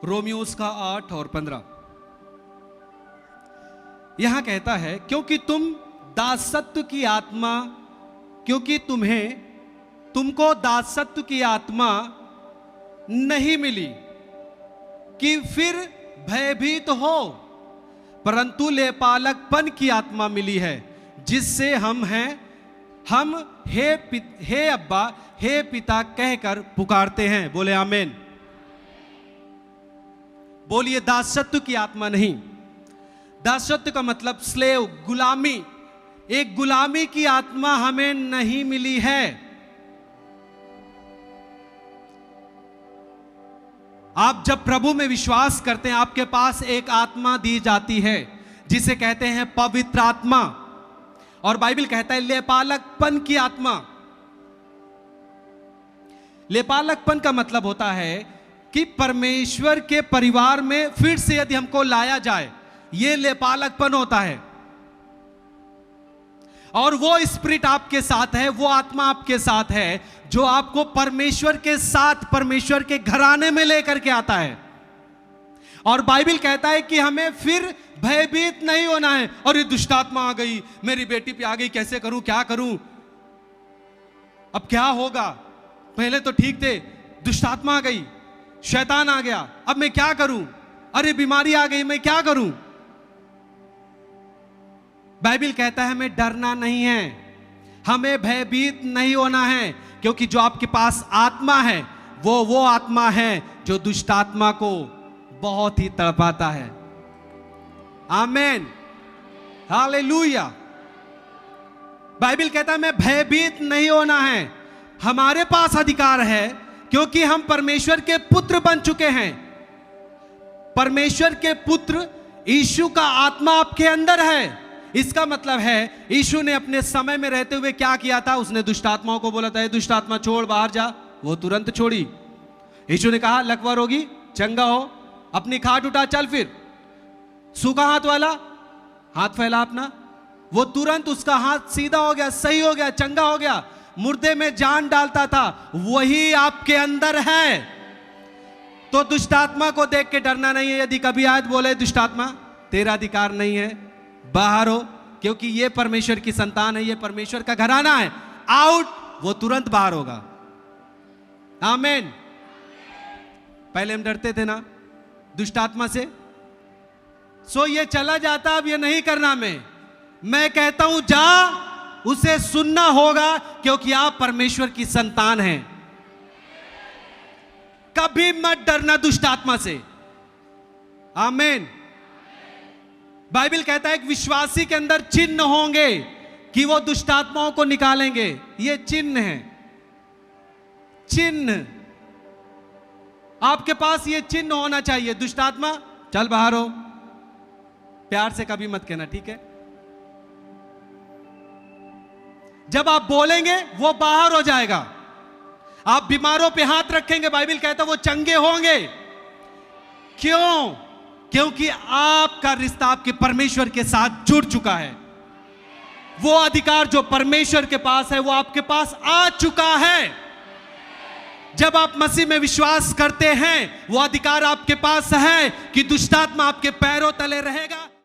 रोमियोस का 8 और 15 यहां कहता है, क्योंकि तुमको दासत्व की आत्मा नहीं मिली कि फिर भयभीत हो, परंतु लेपालकपन की आत्मा मिली है, जिससे हम हे अब्बा, हे पिता कहकर पुकारते हैं। बोले आमीन। बोलिए दासत्व की आत्मा नहीं। दासत्व का मतलब स्लेव, गुलामी। एक गुलामी की आत्मा हमें नहीं मिली है। आप जब प्रभु में विश्वास करते हैं, आपके पास एक आत्मा दी जाती है जिसे कहते हैं पवित्र आत्मा, और बाइबल कहता है लेपालकपन की आत्मा। लेपालकपन का मतलब होता है कि परमेश्वर के परिवार में फिर से यदि हमको लाया जाए, यह लेपालकपन होता है। और वो स्पिरिट आपके साथ है, वो आत्मा आपके साथ है जो आपको परमेश्वर के साथ, परमेश्वर के घराने में लेकर के आता है। और बाइबल कहता है कि हमें फिर भयभीत नहीं होना है। और ये दुष्ट आत्मा आ गई, मेरी बेटी पे आ गई, कैसे करूं, क्या करूं, अब क्या होगा, पहले तो ठीक थे, दुष्ट आत्मा आ गई, शैतान आ गया, अब मैं क्या करूं, अरे बीमारी आ गई, मैं क्या करूं। बाइबल कहता है हमें डरना नहीं है, हमें भयभीत नहीं होना है, क्योंकि जो आपके पास आत्मा है वो आत्मा है जो दुष्ट आत्मा को बहुत ही तड़पाता है। आमीन, हालेलुया। बाइबल कहता है हमें भयभीत नहीं होना है, हमारे पास अधिकार है, क्योंकि हम परमेश्वर के पुत्र बन चुके हैं। परमेश्वर के पुत्र यीशु का आत्मा आपके अंदर है। इसका मतलब है यीशु ने अपने समय में रहते हुए क्या किया था, उसने दुष्ट आत्माओं को बोला था दुष्ट आत्मा छोड़, बाहर जा, वो तुरंत छोड़ी। यीशु ने कहा लकवा रोगी चंगा हो, अपनी खाट उठा, चल, फिर सूखा हाथ वाला हाथ फैला अपना, वो तुरंत उसका हाथ सीधा हो गया, सही हो गया, चंगा हो गया। मुर्दे में जान डालता था, वही आपके अंदर है। तो दुष्ट आत्मा को देख के डरना नहीं है। यदि कभी आयत बोले दुष्ट आत्मा तेरा अधिकार नहीं है, बाहर हो, क्योंकि ये परमेश्वर की संतान है, ये परमेश्वर का घराना है, आउट, वो तुरंत बाहर होगा। आमीन। पहले हम डरते थे ना दुष्ट आत्मा से, सो ये चला जाता, अब ये नहीं करना। मैं कहता हूं जा, उसे सुनना होगा, क्योंकि आप परमेश्वर की संतान हैं। कभी मत डरना दुष्ट आत्मा से। आमीन। बाइबल कहता है एक विश्वासी के अंदर चिन्ह होंगे कि वो दुष्ट आत्माओं को निकालेंगे। ये चिन्ह है, चिन्ह आपके पास, ये चिन्ह होना चाहिए। दुष्ट आत्मा चल बाहर हो, प्यार से कभी मत कहना, ठीक है। जब आप बोलेंगे वो बाहर हो जाएगा। आप बीमारों पे हाथ रखेंगे, बाइबल कहता है वो चंगे होंगे। क्यों? क्योंकि आपका रिश्ता आपके परमेश्वर के साथ जुड़ चुका है। वो अधिकार जो परमेश्वर के पास है वो आपके पास आ चुका है। जब आप मसीह में विश्वास करते हैं, वो अधिकार आपके पास है कि दुष्ट आत्मा आपके पैरों तले रहेगा।